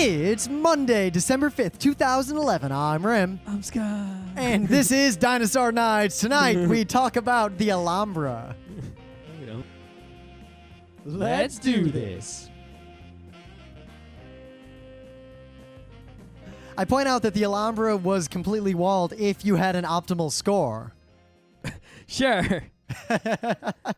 It's Monday, December 5th, 2011. I'm Rim. I'm Scott. And this is Dinosaur Nights. Tonight, we talk about the Allhambra. We don't. Let's do this. I point out that the Allhambra was completely walled if you had an optimal score. Sure.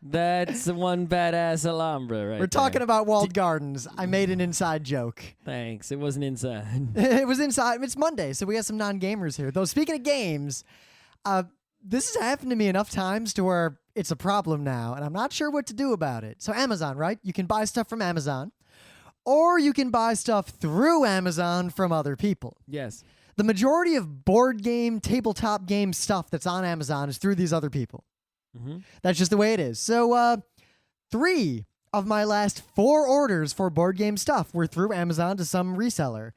That's one badass Alhambra right We're talking there. about walled gardens. I made an inside joke. Thanks. It wasn't inside. It was inside. It's Monday, so we got some non-gamers here. Though, speaking of games, this has happened to me enough times to where it's a problem now, and I'm not sure what to do about it. So Amazon, right? You can buy stuff from Amazon, or you can buy stuff through Amazon from other people. Yes. The majority of board game, tabletop game stuff that's on Amazon is through these other people. Mm-hmm. That's just the way it is. So 3 of my last 4 orders for board game stuff were through Amazon to some reseller.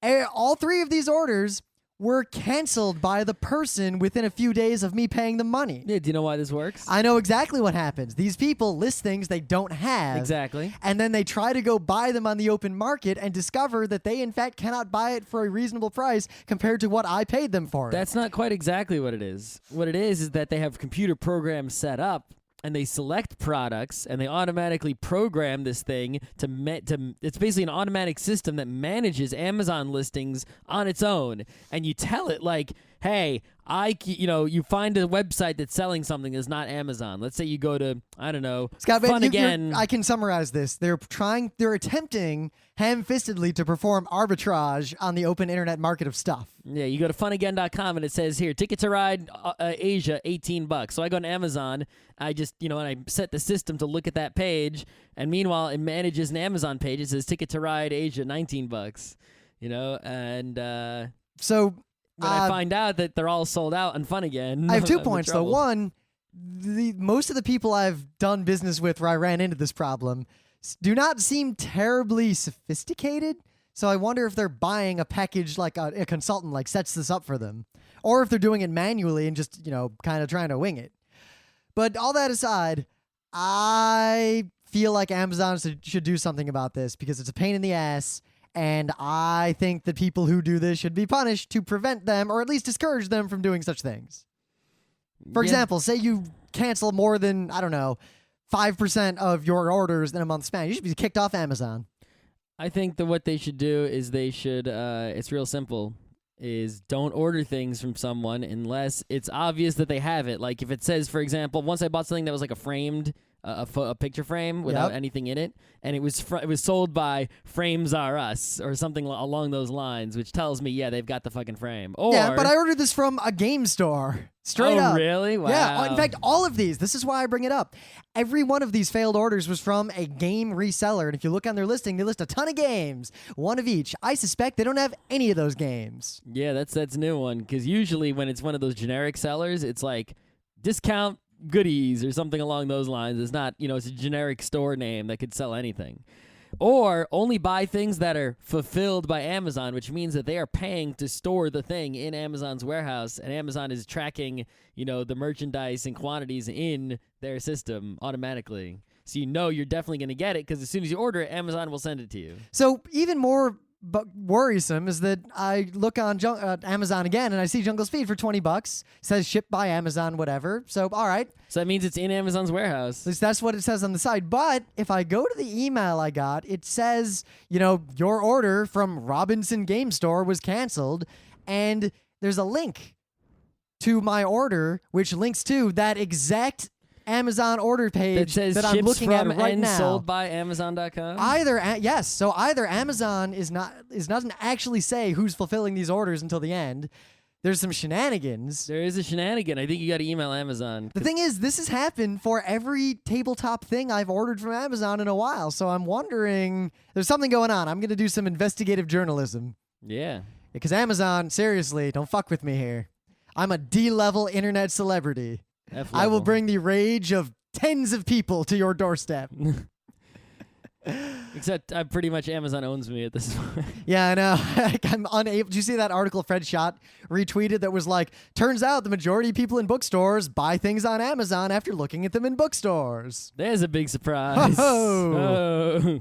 All 3 of these orders were canceled by the person within a few days of me paying them money. Yeah, do you know why this works? I know exactly what happens. These people list things they don't have. Exactly. And then they try to go buy them on the open market and discover that they, in fact, cannot buy it for a reasonable price compared to what I paid them for it. That's not quite exactly what it is. What it is that they have computer programs set up and they select products and they automatically program this thing to it's basically an automatic system that manages Amazon listings on its own. And you tell it like, hey, you find a website that's selling something that's not Amazon. Let's say you go to, I don't know, Scott, Fun Again. I can summarize this. They're attempting ham-fistedly to perform arbitrage on the open internet market of stuff. Yeah, you go to funagain.com and it says here, ticket to ride Asia, $18. So I go to Amazon, I just, and I set the system to look at that page, and meanwhile it manages an Amazon page. It says ticket to ride Asia, $19. And so when I find out that they're all sold out on Fun Again, I have 2 I'm in points though. trouble. One, most of the people I've done business with where I ran into this problem do not seem terribly sophisticated. So I wonder if they're buying a package like a consultant like sets this up for them, or if they're doing it manually and just kind of trying to wing it. But all that aside, I feel like Amazon should do something about this because it's a pain in the ass. And I think that people who do this should be punished to prevent them, or at least discourage them from doing such things. For example, say you cancel more than, 5% of your orders in a month's span. You should be kicked off Amazon. I think that what they should do is they should, it's real simple, is don't order things from someone unless it's obvious that they have it. Like if it says, for example, once I bought something that was like a framed, a picture frame without anything in it, and it was sold by Frames R Us or something along those lines, which tells me, yeah, they've got the fucking frame. Or, yeah, but I ordered this from a game store. Straight up. Oh, really? Wow. Yeah, in fact, all of these, this is why I bring it up. Every one of these failed orders was from a game reseller, and if you look on their listing, they list a ton of games, one of each. I suspect they don't have any of those games. Yeah, that's a new one, because usually when it's one of those generic sellers, it's like discount goodies or something along those lines. It's not, it's a generic store name that could sell anything. Or only buy things that are fulfilled by Amazon, which means that they are paying to store the thing in Amazon's warehouse, and Amazon is tracking, the merchandise and quantities in their system automatically. So you're definitely going to get it because as soon as you order it, Amazon will send it to you. So even more worrisome is that I look on Amazon again and I see Jungle Speed for $20. Says shipped by Amazon, whatever. So, all right. So that means it's in Amazon's warehouse. At least that's what it says on the side. But if I go to the email I got, it says, your order from Robinson Game Store was canceled. And there's a link to my order, which links to that exact Amazon order page that says that I'm looking at right and now. sold by Amazon.com? Yes. So either Amazon doesn't actually say who's fulfilling these orders until the end. There's some shenanigans. There is a shenanigan. I think you got to email Amazon. The thing is, this has happened for every tabletop thing I've ordered from Amazon in a while. So I'm wondering, there's something going on. I'm going to do some investigative journalism. Yeah. Because Amazon, seriously, don't fuck with me here. I'm a D-level internet celebrity. F-level. I will bring the rage of tens of people to your doorstep. Except pretty much Amazon owns me at this point. Yeah, I know. I'm unable. Did you see that article Fred Schott retweeted that was like, turns out the majority of people in bookstores buy things on Amazon after looking at them in bookstores. There's a big surprise. Oh.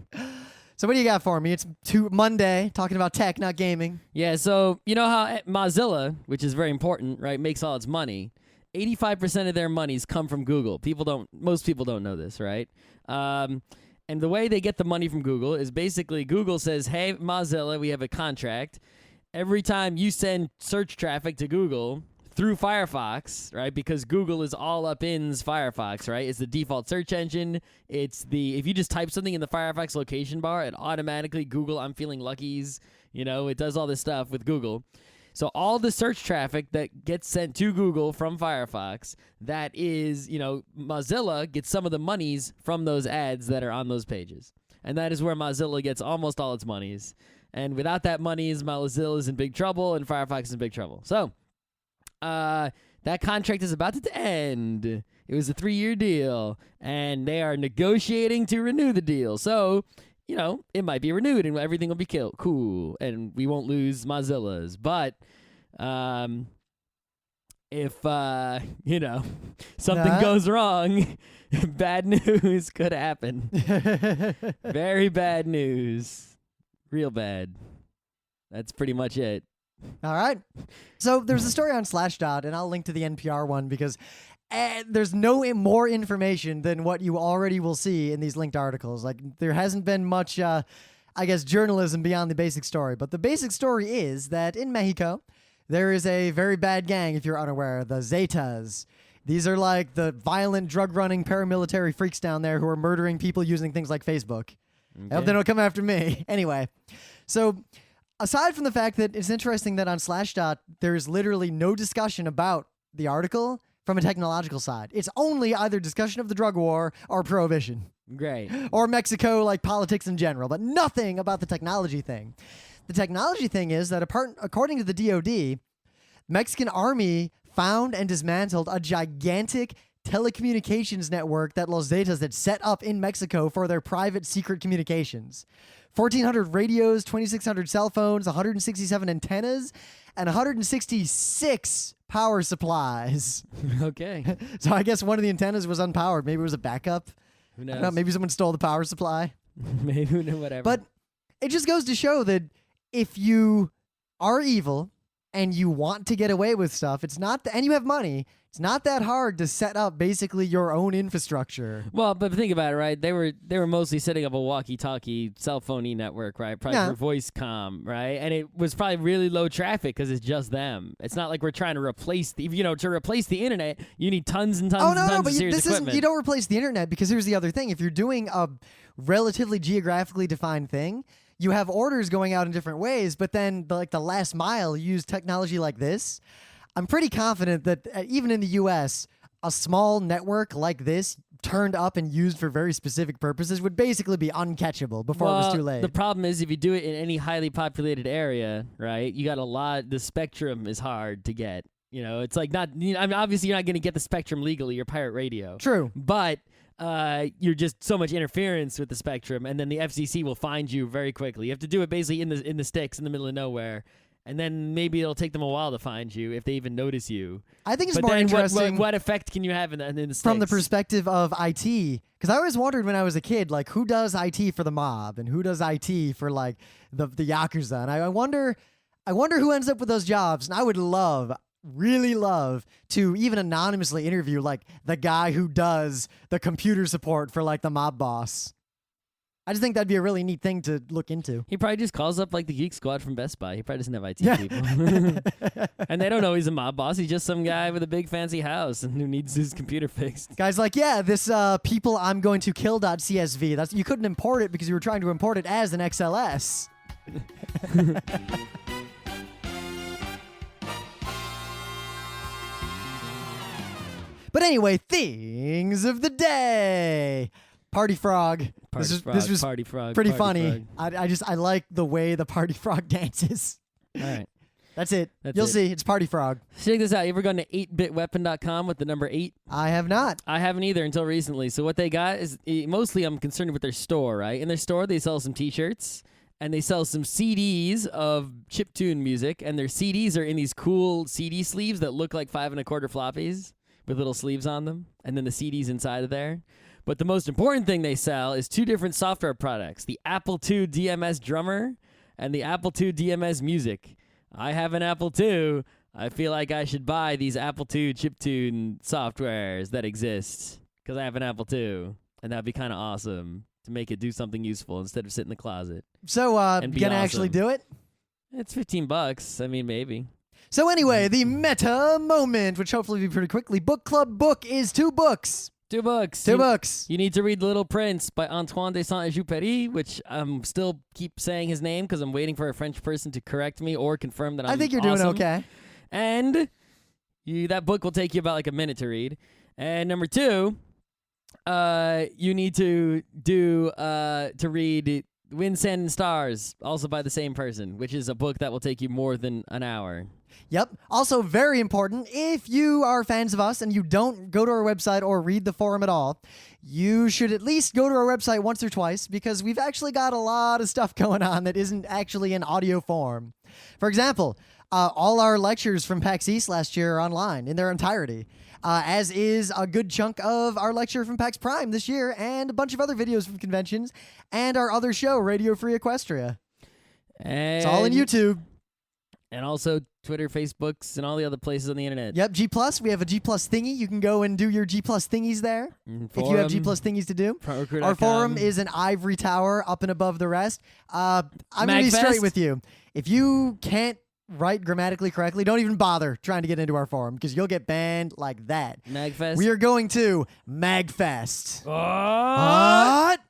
So what do you got for me? It's Monday, talking about tech, not gaming. Yeah, so you know how Mozilla, which is very important, right, makes all its money. 85% of their monies come from Google. Most people don't know this, right? And the way they get the money from Google is basically Google says, "Hey, Mozilla, we have a contract. Every time you send search traffic to Google through Firefox, right? Because Google is all up in Firefox, right? It's the default search engine. If you just type something in the Firefox location bar, it automatically Google I'm feeling luckies. It does all this stuff with Google. So all the search traffic that gets sent to Google from Firefox, that is, Mozilla gets some of the monies from those ads that are on those pages. And that is where Mozilla gets almost all its monies. And without that monies, Mozilla is in big trouble and Firefox is in big trouble. So that contract is about to end. It was a 3-year deal, and they are negotiating to renew the deal. So, it might be renewed and everything will be cool, and we won't lose Mozilla's. But if something goes wrong, bad news could happen. Very bad news. Real bad. That's pretty much it. All right. So there's a story on Slashdot, and I'll link to the NPR one because there's no more information than what you already will see in these linked articles. Like, there hasn't been much, journalism beyond the basic story. But the basic story is that in Mexico, there is a very bad gang, if you're unaware, the Zetas. These are like the violent, drug-running paramilitary freaks down there who are murdering people using things like Facebook. Okay. I hope they don't come after me. Anyway, so aside from the fact that it's interesting that on Slashdot, there's literally no discussion about the article from a technological side. It's only either discussion of the drug war or prohibition. Great. Or Mexico, like politics in general, but nothing about the technology thing. The technology thing is that according to the DoD, Mexican army found and dismantled a gigantic telecommunications network that Los Zetas had set up in Mexico for their private secret communications. 1,400 radios, 2,600 cell phones, 167 antennas, and 166 power supplies. Okay. So I guess one of the antennas was unpowered. Maybe it was a backup. Who I knows? don't know, maybe someone stole the power supply. Maybe whatever. But it just goes to show that if you are evil and you want to get away with stuff, and you have money, it's not that hard to set up basically your own infrastructure. Well, but think about it, right? They were mostly setting up a walkie-talkie cell phone network, right? Probably for voice comm, right? And it was probably really low traffic because it's just them. It's not like we're trying to replace the internet. You need tons and tons and tons of serious equipment. You don't replace the internet, because here's the other thing: if you're doing a relatively geographically defined thing, you have orders going out in different ways, but then the last mile, you use technology like this. I'm pretty confident that even in the U.S., a small network like this turned up and used for very specific purposes would basically be uncatchable before it was too late. The problem is if you do it in any highly populated area, right, you got the spectrum is hard to get. It's like obviously you're not going to get the spectrum legally, your pirate radio. True. But you're just so much interference with the spectrum, and then the FCC will find you very quickly. You have to do it basically in the sticks in the middle of nowhere. And then maybe it'll take them a while to find you if they even notice you. I think it's more interesting. What effect can you have in the States? From the perspective of IT? Because I always wondered when I was a kid, like, who does IT for the mob and who does IT for like the Yakuza? And I wonder who ends up with those jobs. And I would really love to even anonymously interview like the guy who does the computer support for like the mob boss. I just think that'd be a really neat thing to look into. He probably just calls up like the Geek Squad from Best Buy. He probably doesn't have IT people. And they don't know he's a mob boss. He's just some guy with a big fancy house and who needs his computer fixed. Guy's like, yeah, this people I'm going to kill.csv. You couldn't import it because you were trying to import it as an XLS. But anyway, things of the day. Party frog. This was Party Frog. pretty Party funny. Frog. I like the way the party frog dances. All right. That's it. That's You'll it. see. It's Party Frog. Check this out. You ever gone to 8bitweapon.com with the number 8? I have not. I haven't either until recently. So what they got is mostly I'm concerned with their store, right? In their store, they sell some T-shirts and they sell some CDs of chiptune music, and their CDs are in these cool CD sleeves that look like 5 1/4 floppies with little sleeves on them, and then the CDs inside of there. But the most important thing they sell is 2 different software products, the Apple II DMS Drummer and the Apple II DMS Music. I have an Apple II. I feel like I should buy these Apple II chiptune softwares that exist because I have an Apple II, and that'd be kind of awesome to make it do something useful instead of sit in the closet. So, gonna actually do it? It's $15. I mean, maybe. So anyway, the meta moment, which hopefully will be pretty quickly. Book club book is 2 books. 2 books. 2 books. You need to read The Little Prince by Antoine de Saint-Exupéry, which I'm still keep saying his name because I'm waiting for a French person to correct me or confirm that I think you're doing okay. And that book will take you about like a minute to read. And number 2, you need to read Wind, Sand, and Stars, also by the same person, which is a book that will take you more than an hour. Yep. Also very important, if you are fans of us and you don't go to our website or read the forum at all, you should at least go to our website once or twice because we've actually got a lot of stuff going on that isn't actually in audio form. For example, all our lectures from PAX East last year are online in their entirety, as is a good chunk of our lecture from PAX Prime this year and a bunch of other videos from conventions and our other show, Radio Free Equestria. And It's all on YouTube. And also Twitter, Facebooks, and all the other places on the internet. Yep, G+. We have a G+ thingy. You can go and do your G+ thingies there if you have G+ thingies to do. Our forum is an ivory tower up and above the rest. I'm going to be straight with you. If you can't write grammatically correctly, don't even bother trying to get into our forum because you'll get banned like that. Magfest? We are going to Magfest. What?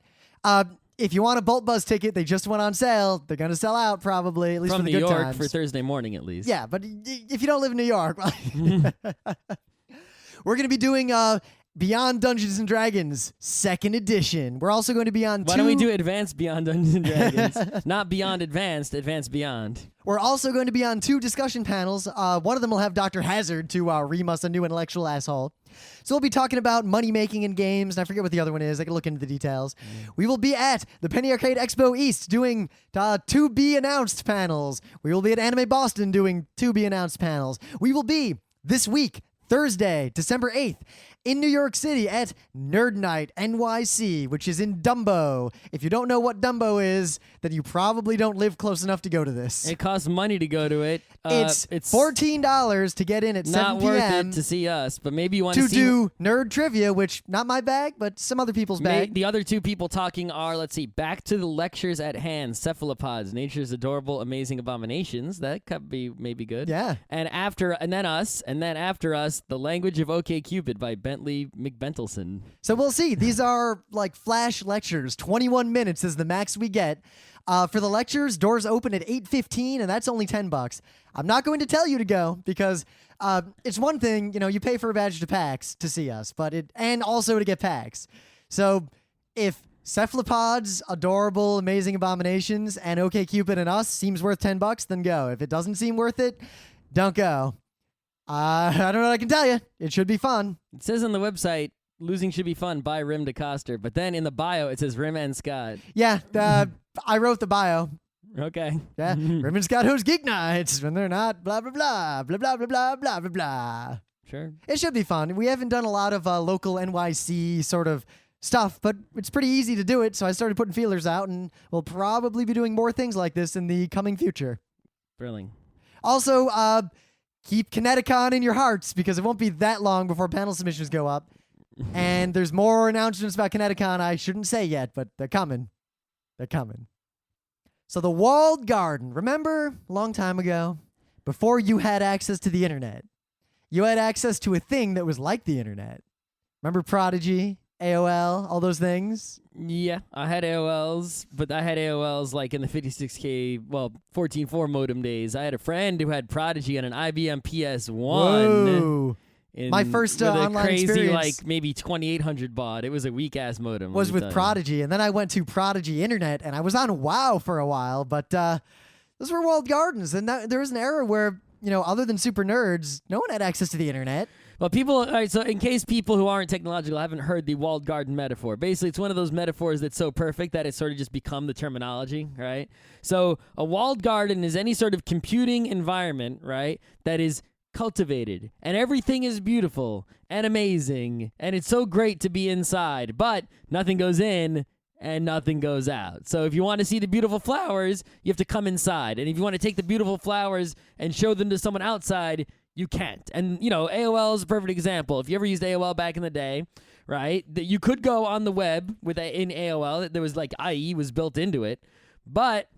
If you want a Bolt Buzz ticket, they just went on sale. They're going to sell out probably, at least From for the New good York times. for Thursday morning at least. Yeah, but if you don't live in New York, we're going to be doing Beyond Dungeons & Dragons 2nd edition. We're also going to be on Why don't we do Advanced Beyond Dungeons & Dragons? Not Beyond Advanced, Advanced Beyond. We're also going to be on 2 discussion panels. One of them will have Dr. Hazard to ream us a new intellectual asshole. So we'll be talking about money making in games, and I forget what the other one is. I can look into the details. We will be at the Penny Arcade Expo East doing 2 be announced panels. We will be at Anime Boston doing 2 be announced panels. We will be this week, Thursday, December 8th, in New York City at Nerd Night NYC, which is in Dumbo. If you don't know what Dumbo is, then you probably don't live close enough to go to this. It costs money to go to it. It's $14 to get in at 7 not p.m. worth it to see us, but maybe you want to see... do nerd trivia, which not my bag, but some other people's bag. The other 2 people talking are, let's see, back to the lectures at hand, Cephalopods, Nature's Adorable, Amazing Abominations. That could be maybe good. Yeah. And then after us, The Language of OK Cupid by Bentley McBentelson. So we'll see. These are like flash lectures. 21 minutes is the max we get. For the lectures, doors open at 8:15, and that's only $10. I'm not going to tell you to go because it's one thing, you pay for a badge to PAX to see us, and also to get PAX. So if Cephalopods, Adorable, Amazing Abominations, and OK Cupid and us seems worth $10, then go. If it doesn't seem worth it, don't go. I don't know what I can tell you. It should be fun. It says on the website, losing should be fun by Rim DeCoster, but then in the bio it says Rim and Scott. Yeah, I wrote the bio. Okay. Yeah, Rim and Scott host Geeknights when they're not blah, blah, blah, blah, blah, blah, blah, blah, blah, blah. Sure. It should be fun. We haven't done a lot of local NYC sort of stuff, but it's pretty easy to do it, so I started putting feelers out, and we'll probably be doing more things like this in the coming future. Thrilling. Also, keep Kineticon in your hearts because it won't be that long before panel submissions go up. And there's more announcements about Kineticon I shouldn't say yet, but they're coming. They're coming. So the walled garden. Remember a long time ago, before you had access to the internet, you had access to a thing that was like the internet. Remember Prodigy, AOL, all those things? Yeah, I had AOLs, but I had AOLs like in the 56K, 14.4 modem days. I had a friend who had Prodigy on an IBM PS1. Whoa. My first online crazy, experience like maybe 2800 baud. It was a weak ass modem. was with Prodigy, and then I went to Prodigy Internet, and I was on WoW for a while. But those were walled gardens, and there was an era where other than super nerds, no one had access to the internet. Well, all right, so in case people who aren't technological haven't heard the walled garden metaphor, basically it's one of those metaphors that's so perfect that it's sort of just become the terminology, right? So a walled garden is any sort of computing environment, right, that is cultivated, and everything is beautiful and amazing, and it's so great to be inside, but nothing goes in and nothing goes out. So if you want to see the beautiful flowers, you have to come inside. And if you want to take the beautiful flowers and show them to someone outside, you can't. And, AOL is a perfect example. If you ever used AOL back in the day, right, that you could go on the web in AOL. There was IE was built into it. But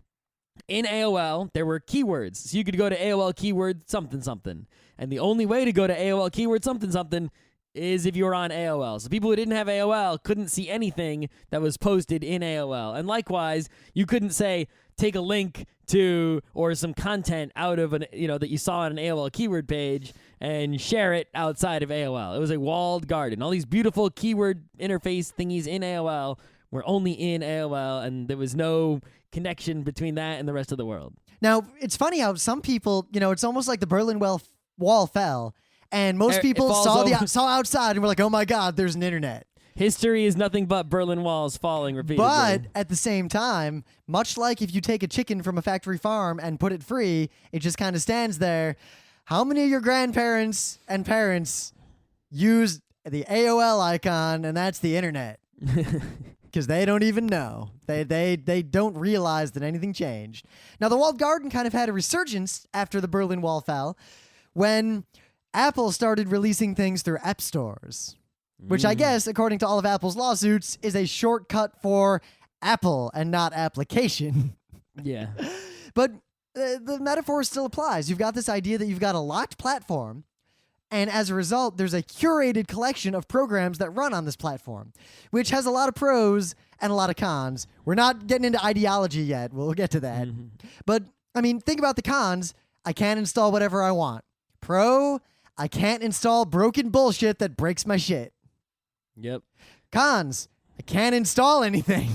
in AOL, there were keywords. So you could go to AOL keyword something something. And the only way to go to AOL keyword something something is if you were on AOL. So people who didn't have AOL couldn't see anything that was posted in AOL. And likewise, you couldn't say, take a link to or some content out of that you saw on an AOL keyword page and share it outside of AOL. It was a walled garden. All these beautiful keyword interface thingies in AOL were only in AOL, and there was no connection between that and the rest of the world. Now, it's funny how some people, it's almost like the Berlin Wall fell, and most people saw outside and were like, oh my God, there's an internet. History is nothing but Berlin walls falling repeatedly. But at the same time, much like if you take a chicken from a factory farm and put it free, it just kind of stands there. How many of your grandparents and parents use the AOL icon, and that's the internet? Because they don't even know. They don't realize that anything changed. Now, the walled garden kind of had a resurgence after the Berlin Wall fell when Apple started releasing things through app stores, which I guess, according to all of Apple's lawsuits, is a shortcut for Apple and not application. Yeah. But the metaphor still applies. You've got this idea that you've got a locked platform, and as a result, there's a curated collection of programs that run on this platform, which has a lot of pros and a lot of cons. We're not getting into ideology yet. We'll get to that. But, think about the cons. I can't install whatever I want. Pro, I can't install broken bullshit that breaks my shit. Yep. Cons, I can't install anything.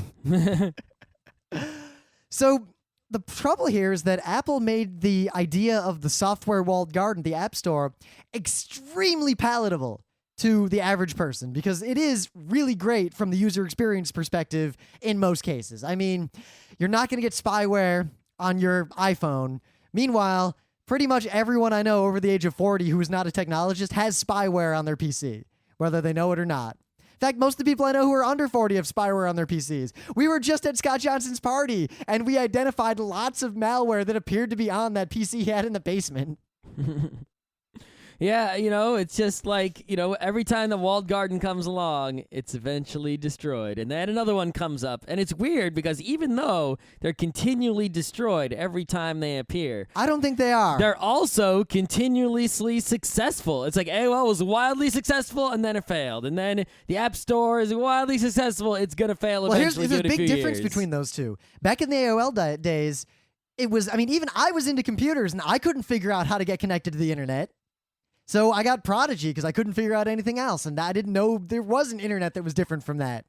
So the trouble here is that Apple made the idea of the software walled garden, the App Store, extremely palatable to the average person because it is really great from the user experience perspective in most cases. You're not going to get spyware on your iPhone. Meanwhile, pretty much everyone I know over the age of 40 who is not a technologist has spyware on their PC, whether they know it or not. In fact, most of the people I know who are under 40 have spyware on their PCs. We were just at Scott Johnson's party, and we identified lots of malware that appeared to be on that PC he had in the basement. Yeah, it's just every time the walled garden comes along, it's eventually destroyed. And then another one comes up. And it's weird because even though they're continually destroyed every time they appear, I don't think they are. They're also continuously successful. It's like AOL was wildly successful and then it failed. And then the App Store is wildly successful. It's going to fail eventually. There's a big difference years. between those two. Back in the AOL days, it was, even I was into computers and I couldn't figure out how to get connected to the internet. So I got Prodigy because I couldn't figure out anything else. And I didn't know there was an internet that was different from that.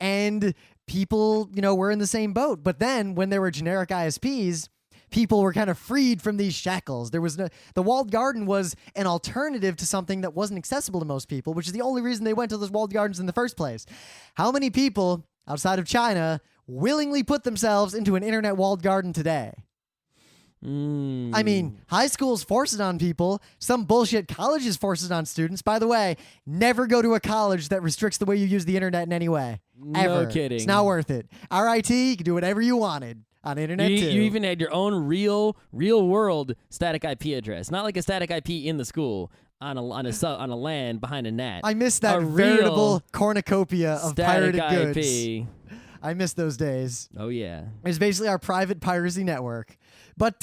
And people, were in the same boat. But then when there were generic ISPs, people were kind of freed from these shackles. The walled garden was an alternative to something that wasn't accessible to most people, which is the only reason they went to those walled gardens in the first place. How many people outside of China willingly put themselves into an internet walled garden today? High schools force it on people. Some bullshit colleges force it on students. By the way, never go to a college that restricts the way you use the internet in any way. Ever. No kidding. It's not worth it. RIT, you can do whatever you wanted on internet too. You even had your own real world static IP address, not like a static IP in the school on a LAN behind a NAT. I miss that veritable cornucopia of pirated goods. IP. I miss those days. Oh yeah. It's basically our private piracy network. But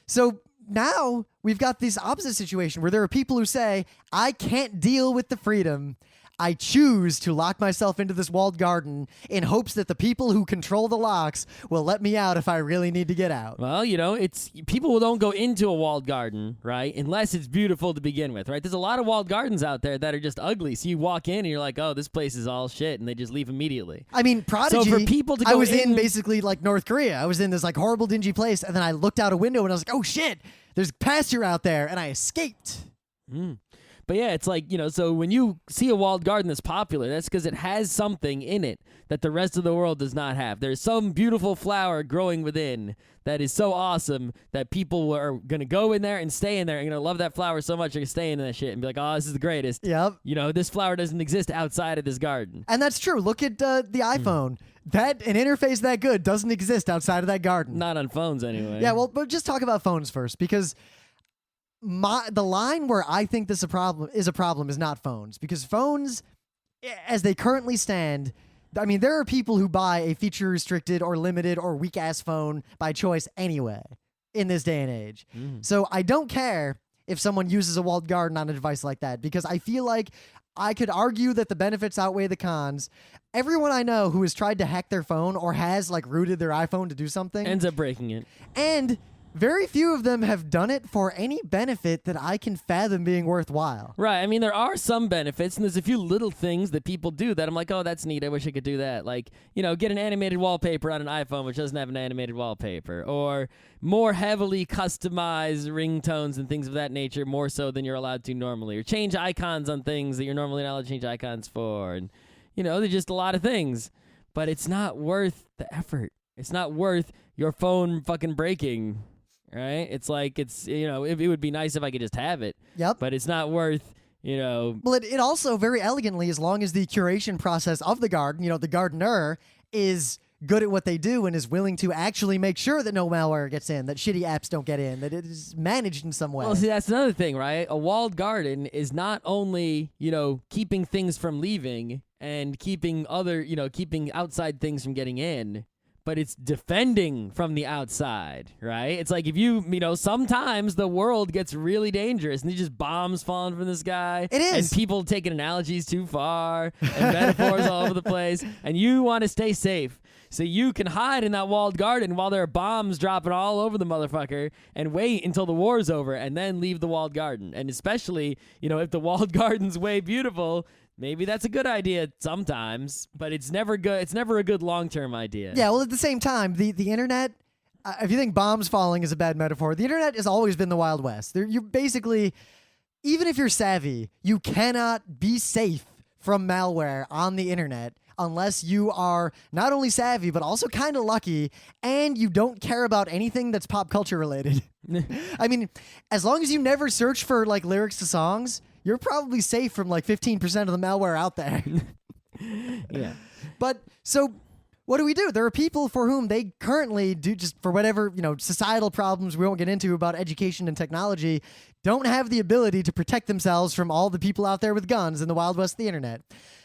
so now we've got this opposite situation where there are people who say, I can't deal with the freedom. I choose to lock myself into this walled garden in hopes that the people who control the locks will let me out if I really need to get out. Well, it's people don't go into a walled garden, right? Unless it's beautiful to begin with, right? There's a lot of walled gardens out there that are just ugly. So you walk in and you're like, oh, this place is all shit, and they just leave immediately. Prodigy, so for people to go I was in basically like North Korea. I was in this like horrible dingy place, and then I looked out a window and I was like, oh shit, there's pasture out there, and I escaped. But yeah, it's like, so when you see a walled garden that's popular, that's because it has something in it that the rest of the world does not have. There's some beautiful flower growing within that is so awesome that people are going to go in there and stay in there and going to love that flower so much they're going to stay in that shit and be like, oh, this is the greatest. Yep. This flower doesn't exist outside of this garden. And that's true. Look at the iPhone. An interface that good doesn't exist outside of that garden. Not on phones anyway. Yeah, well, but just talk about phones first, because the line where I think this is a problem is not phones, because phones, as they currently stand, I mean, there are people who buy a feature-restricted or limited or weak-ass phone by choice anyway in this day and age. So I don't care if someone uses a walled garden on a device like that, because I feel like I could argue that the benefits outweigh the cons. Everyone I know who has tried to hack their phone or has rooted their iPhone to do something ends up breaking it. And very few of them have done it for any benefit that I can fathom being worthwhile. Right. I mean, there are some benefits, and there's a few little things that people do that I'm like, oh, that's neat. I wish I could do that. Like, get an animated wallpaper on an iPhone which doesn't have an animated wallpaper, or more heavily customized ringtones and things of that nature, more so than you're allowed to normally, or change icons on things that you're normally not allowed to change icons for. And, there's just a lot of things, but it's not worth the effort. It's not worth your phone fucking breaking. Right? It's like, it would be nice if I could just have it. Yep. But it's not worth, Well, it also very elegantly, as long as the curation process of the garden, the gardener is good at what they do and is willing to actually make sure that no malware gets in, that shitty apps don't get in, that it is managed in some way. Well, see, that's another thing, right? A walled garden is not only, keeping things from leaving and keeping keeping outside things from getting in, but it's defending from the outside, right? It's like if sometimes the world gets really dangerous and there's just bombs falling from the sky. It is. And people taking analogies too far and metaphors all over the place. And you want to stay safe. So you can hide in that walled garden while there are bombs dropping all over the motherfucker and wait until the war's over and then leave the walled garden. And especially, if the walled garden's way beautiful, maybe that's a good idea sometimes, but it's never good. It's never a good long-term idea. Yeah, well, at the same time, the internet, if you think bombs falling is a bad metaphor, the internet has always been the Wild West. You're basically, even if you're savvy, you cannot be safe from malware on the internet unless you are not only savvy, but also kind of lucky, and you don't care about anything that's pop culture related. I mean, as long as you never search for lyrics to songs, you're probably safe from 15% of the malware out there. Yeah. But so what do we do? There are people for whom they currently do, just for whatever, societal problems we won't get into about education and technology, don't have the ability to protect themselves from all the people out there with guns in the Wild West of the internet.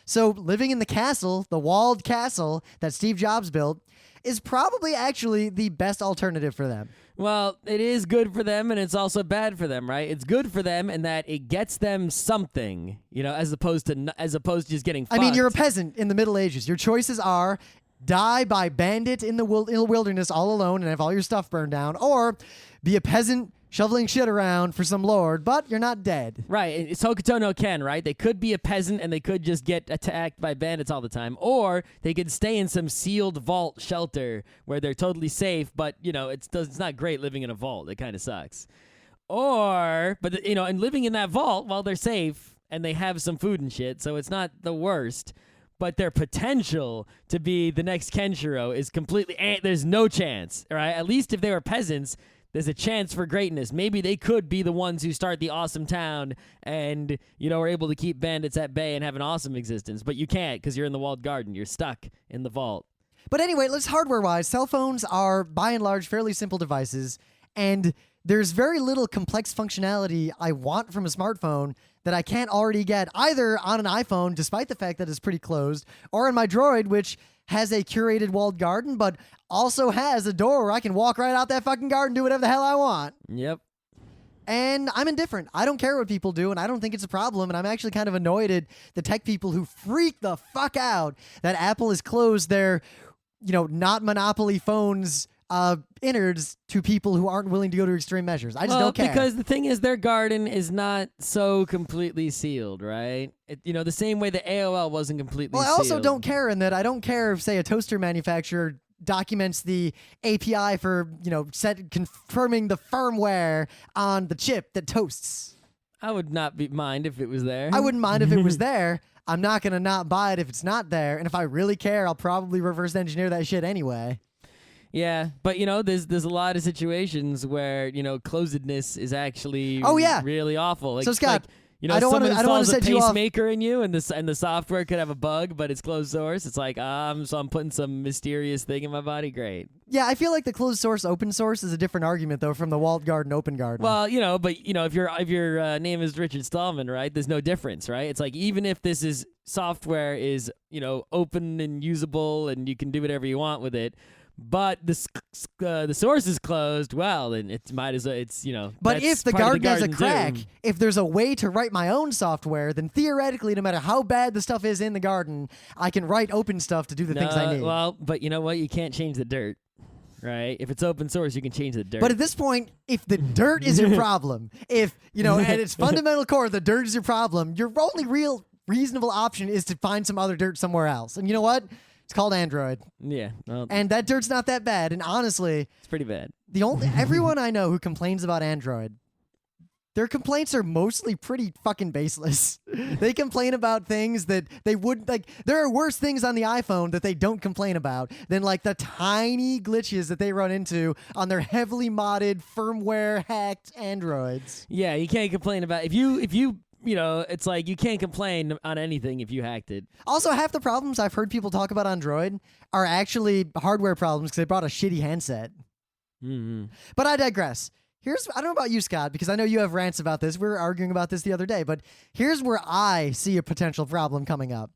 So living in the castle, the walled castle that Steve Jobs built, is probably actually the best alternative for them. Well, it is good for them, and it's also bad for them, right? It's good for them in that it gets them something, as opposed to just getting fucked. I mean, you're a peasant in the Middle Ages. Your choices are die by bandit in the wilderness all alone and have all your stuff burned down, or be a peasant shoveling shit around for some lord, but you're not dead. Right. It's Hokuto no Ken, right? They could be a peasant and they could just get attacked by bandits all the time, or they could stay in some sealed vault shelter where they're totally safe, but, it's not great living in a vault. It kind of sucks. And living in that vault while they're safe and they have some food and shit, so it's not the worst. But their potential to be the next Kenshiro is completely, there's no chance, right? At least if they were peasants, there's a chance for greatness. Maybe they could be the ones who start the awesome town and, are able to keep bandits at bay and have an awesome existence. But you can't because you're in the walled garden. You're stuck in the vault. But anyway, let's hardware-wise, cell phones are, by and large, fairly simple devices, and there's very little complex functionality I want from a smartphone that I can't already get either on an iPhone, despite the fact that it's pretty closed, or on my Droid, which has a curated walled garden, but also has a door where I can walk right out that fucking garden and do whatever the hell I want. Yep. And I'm indifferent. I don't care what people do, and I don't think it's a problem, and I'm actually kind of annoyed at the tech people who freak the fuck out that Apple has closed their, not monopoly phones innards to people who aren't willing to go to extreme measures. I just don't care. Because the thing is, their garden is not so completely sealed, right? The same way the AOL wasn't completely sealed. Well, I also don't care in that I don't care if, say, a toaster manufacturer documents the API for, confirming the firmware on the chip that toasts. I would not mind if it was there. I wouldn't mind if it was there. I'm not going to not buy it if it's not there. And if I really care, I'll probably reverse engineer that shit anyway. Yeah, but there's a lot of situations where closedness is actually really awful. Like, so Scott, I don't want to set you off. Pacemaker in you, and the software could have a bug, but it's closed source. It's like so I'm putting some mysterious thing in my body. Great. Yeah, I feel like the closed source, open source is a different argument though from the walled garden, open garden. Well, but if your name is Richard Stallman, right? There's no difference, right? It's like even if this is software is open and usable, and you can do whatever you want with it. But the source is closed. Well, then it might as well. It's But if the garden has a garden crack, doom. if there's a way to write my own software, then theoretically, no matter how bad the stuff is in the garden, I can write open stuff to do the things I need. Well, but you know what? You can't change the dirt, right? If it's open source, you can change the dirt. But at this point, if the dirt is your problem, if at its fundamental core, the dirt is your problem, your only real reasonable option is to find some other dirt somewhere else. And you know what? It's called Android. Yeah. Well, and that dirt's not that bad. And honestly, it's pretty bad. Everyone I know who complains about Android, their complaints are mostly pretty fucking baseless. They complain about things that they would like. There are worse things on the iPhone that they don't complain about than like the tiny glitches that they run into on their heavily modded, firmware hacked Androids. Yeah, you can't complain about if you it's like you can't complain on anything if you hacked it. Also, half the problems I've heard people talk about on Android are actually hardware problems because they brought a shitty handset. Mm-hmm. But I digress. I don't know about you, Scott, because I know you have rants about this. We were arguing about this the other day, but here's where I see a potential problem coming up.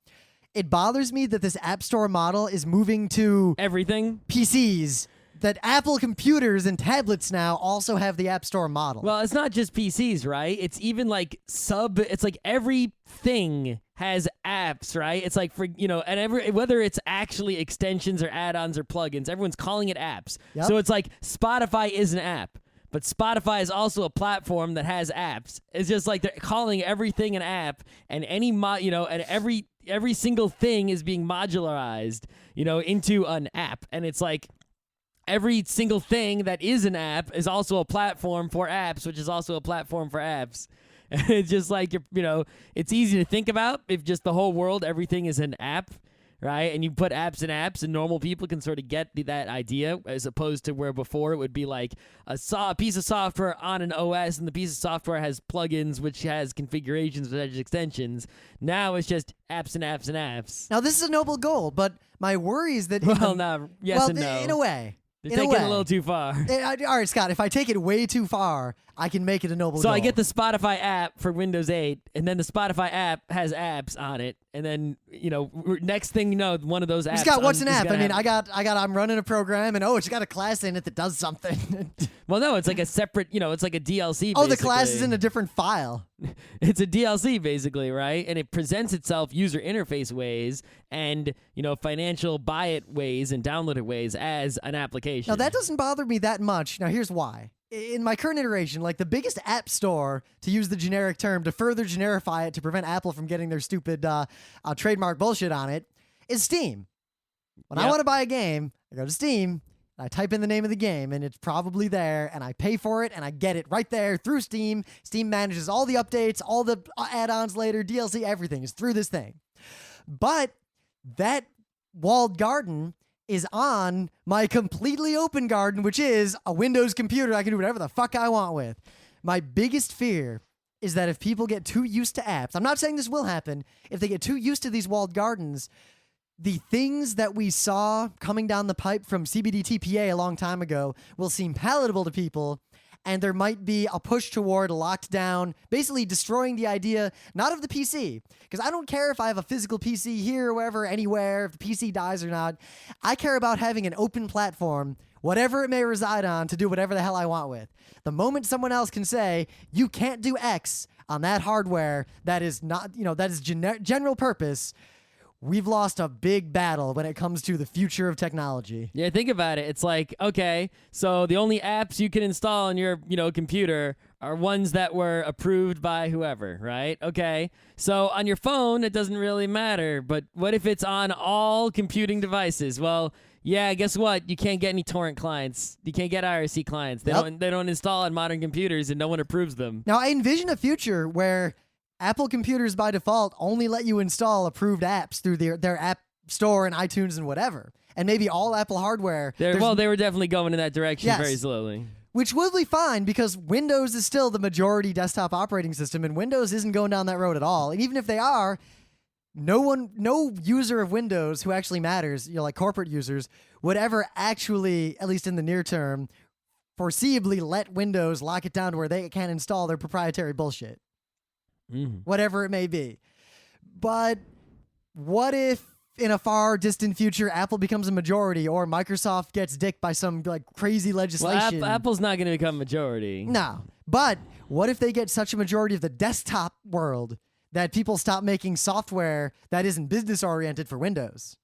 It bothers me that this App Store model is moving to everything PCs. That Apple computers and tablets now also have the App Store model. Well, it's not just PCs, right? It's even like it's like everything has apps, right? It's like and whether it's actually extensions or add-ons or plugins, everyone's calling it apps. Yep. So it's like Spotify is an app, but Spotify is also a platform that has apps. It's just like they're calling everything an app, and and every single thing is being modularized, into an app, and it's like. Every single thing that is an app is also a platform for apps, which is also a platform for apps. It's just like, it's easy to think about if just the whole world, everything is an app, right? And you put apps in apps, and normal people can sort of get that idea, as opposed to where before it would be like a piece of software on an OS, and the piece of software has plugins, which has configurations, which has extensions. Now it's just apps and apps and apps. Now, this is a noble goal, but my worry is that... Yes and no. In a way. They're taking it a little too far. All right, Scott, if I take it way too far, I can make it a noble goal. So I get the Spotify app for Windows 8, and then the Spotify app has apps on it, and then, next thing you know, one of those apps... Scott, what's an app? I mean, I'm running a program, and it's got a class in it that does something. Well, no, it's like a separate, it's like a DLC, Oh, the class is in a different file. It's a DLC, basically, right? And it presents itself user interface ways and, financial buy it ways and download it ways as an application. Now, that doesn't bother me that much. Now, here's why. In my current iteration, like the biggest app store, to use the generic term, to further generify it to prevent Apple from getting their stupid trademark bullshit on it, is Steam. When I want to buy a game, I go to Steam, I type in the name of the game, and it's probably there, and I pay for it, and I get it right there through Steam. Steam manages all the updates, all the add-ons later, DLC, everything is through this thing. But that walled garden is on my completely open garden, which is a Windows computer I can do whatever the fuck I want with. My biggest fear is that if people get too used to apps, I'm not saying this will happen, if they get too used to these walled gardens, the things that we saw coming down the pipe from CBDTPA a long time ago will seem palatable to people, and there might be a push toward locked down, basically destroying the idea, not of the PC, because I don't care if I have a physical PC here or wherever, anywhere, if the PC dies or not. I care about having an open platform, whatever it may reside on, to do whatever the hell I want with. The moment someone else can say, you can't do X on that hardware that is not, that is general purpose, we've lost a big battle when it comes to the future of technology. Yeah, think about it. It's like, okay, so the only apps you can install on your, computer are ones that were approved by whoever, right? Okay, so on your phone, it doesn't really matter, but what if it's on all computing devices? Well, Yeah, guess what? You can't get any torrent clients. You can't get IRC clients. They don't install on modern computers, and no one approves them. Now, I envision a future where Apple computers by default only let you install approved apps through their app store and iTunes and whatever. And maybe all Apple hardware. They were definitely going in that direction very slowly. Which would be fine because Windows is still the majority desktop operating system, and Windows isn't going down that road at all. And even if they are, no user of Windows who actually matters, like corporate users, would ever actually, at least in the near term, foreseeably let Windows lock it down to where they can't install their proprietary bullshit. Whatever it may be. But what if in a far distant future Apple becomes a majority or Microsoft gets dicked by some like crazy legislation? Well, Apple's not going to become majority. No. But what if they get such a majority of the desktop world that people stop making software that isn't business oriented for Windows?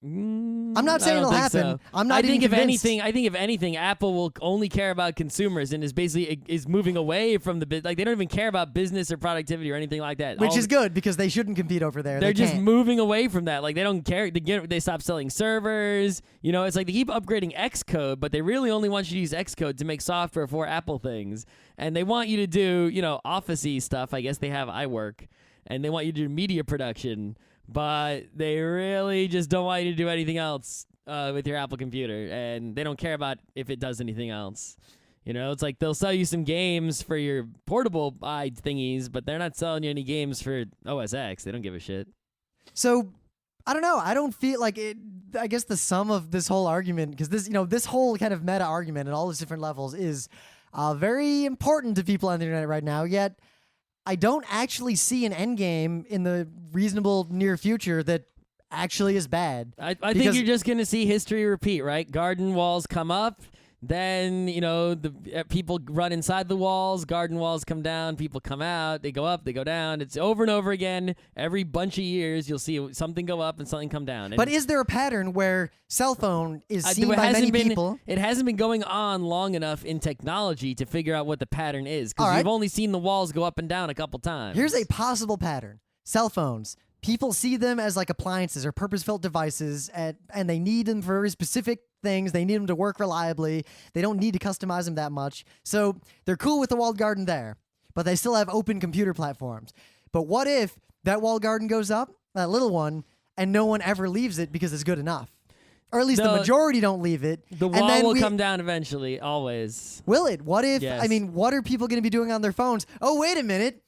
I'm not saying it'll happen. So. I'm not even convinced. I think if anything, Apple will only care about consumers and is moving away from the like they don't even care about business or productivity or anything like that. Which is good because they shouldn't compete over there. They're just can't. moving away from that. Like they don't care. They stop selling servers. It's like they keep upgrading Xcode, but they really only want you to use Xcode to make software for Apple things, and they want you to do Office-y stuff. I guess they have iWork, and they want you to do media production. But they really just don't want you to do anything else with your Apple computer, and they don't care about if it does anything else. It's like they'll sell you some games for your portable thingies, but they're not selling you any games for OS X. They don't give a shit. So, I don't know. I don't feel like it. I guess the sum of this whole argument, because this whole kind of meta argument at all these different levels is very important to people on the internet right now, yet I don't actually see an end game in the reasonable near future that actually is bad. I think you're just going to see history repeat, right? Garden walls come up, then, the people run inside the walls, garden walls come down, people come out, they go up, they go down. It's over and over again. Every bunch of years, you'll see something go up and something come down. But is there a pattern where cell phone is seen by many people? It hasn't been going on long enough in technology to figure out what the pattern is, because you've only seen the walls go up and down a couple times. Here's a possible pattern. Cell phones. People see them as like appliances or purpose-built devices, and they need them for very specific things. They need them to work reliably. They don't need to customize them that much. So they're cool with the walled garden there, but they still have open computer platforms. But what if that walled garden goes up, that little one, and no one ever leaves it because it's good enough? Or at least the majority don't leave it. The wall will come down eventually, always. Will it? What if, yes. I mean, what are people going to be doing on their phones? Oh, wait a minute.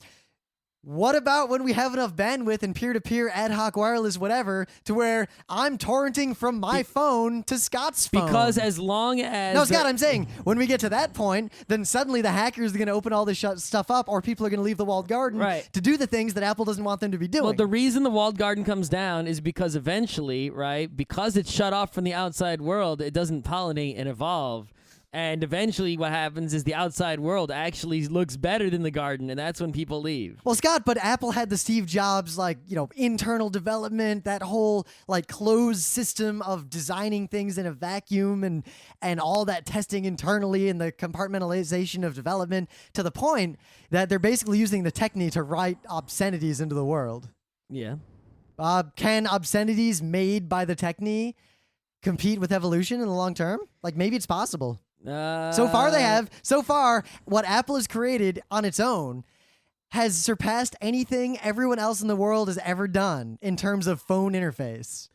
What about when we have enough bandwidth and peer-to-peer ad hoc wireless whatever to where I'm torrenting from my phone to Scott's phone? Because as long as... No, Scott, I'm saying when we get to that point, then suddenly the hackers are going to open all this stuff up, or people are going to leave the walled garden to do the things that Apple doesn't want them to be doing. Well, the reason the walled garden comes down is because eventually, right, because it's shut off from the outside world, it doesn't pollinate and evolve. And eventually what happens is the outside world actually looks better than the garden, and that's when people leave. Well, Scott, but Apple had the Steve Jobs, internal development, that whole, closed system of designing things in a vacuum and all that testing internally and the compartmentalization of development to the point that they're basically using the technique to write obscenities into the world. Yeah. Can obscenities made by the technique compete with evolution in the long term? Maybe it's possible. So far they have. So far, what Apple has created on its own has surpassed anything everyone else in the world has ever done in terms of phone interface.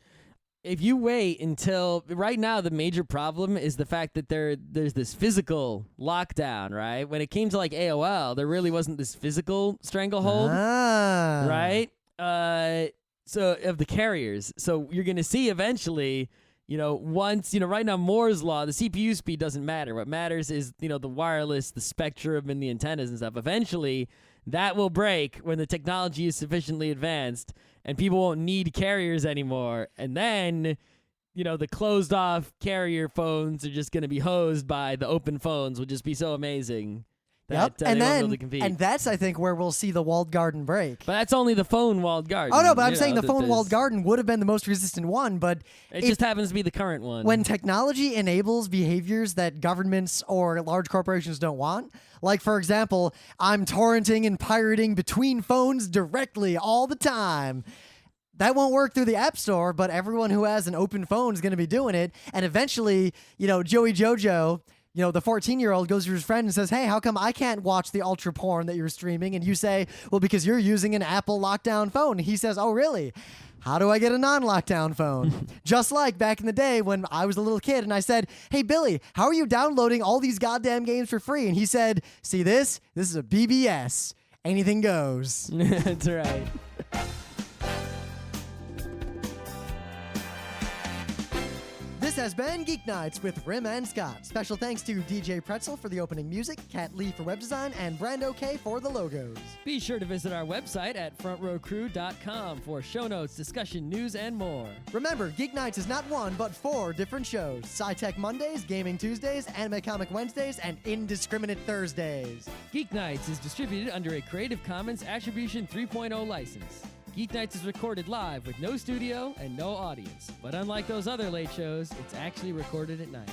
If you wait until... Right now, the major problem is the fact that there's this physical lockdown, right? When it came to AOL, there really wasn't this physical stranglehold, right? So of the carriers. So you're going to see eventually... once, right now, Moore's Law, the CPU speed doesn't matter. What matters is, the wireless, the spectrum, and the antennas and stuff. Eventually, that will break when the technology is sufficiently advanced and people won't need carriers anymore. And then, the closed-off carrier phones are just going to be hosed by the open phones, will just be so amazing. That, and they won't be able to compete. And that's, I think, where we'll see the walled garden break. But that's only the phone walled garden. Oh, no, but I'm saying the phone walled garden would have been the most resistant one, but... It just happens to be the current one. When technology enables behaviors that governments or large corporations don't want, for example, I'm torrenting and pirating between phones directly all the time, that won't work through the App Store, but everyone who has an open phone is going to be doing it. And eventually, Joey Jojo, the 14-year-old goes to his friend and says, hey, how come I can't watch the ultra porn that you're streaming? And you say, well, because you're using an Apple lockdown phone. And he says, oh, really? How do I get a non-lockdown phone? Just like back in the day when I was a little kid and I said, hey, Billy, how are you downloading all these goddamn games for free? And he said, see this? This is a BBS. Anything goes. That's right. This has been Geeknights with Rim and Scott. Special thanks to DJ Pretzel for the opening music, Kat Lee for web design, and Brando K for the logos. Be sure to visit our website at frontrowcrew.com for show notes, discussion, news, and more. Remember, Geeknights is not one, but 4 different shows. Sci-Tech Mondays, Gaming Tuesdays, Anime Comic Wednesdays, and Indiscriminate Thursdays. Geeknights is distributed under a Creative Commons Attribution 3.0 license. Geeknights is recorded live with no studio and no audience. But unlike those other late shows, it's actually recorded at night.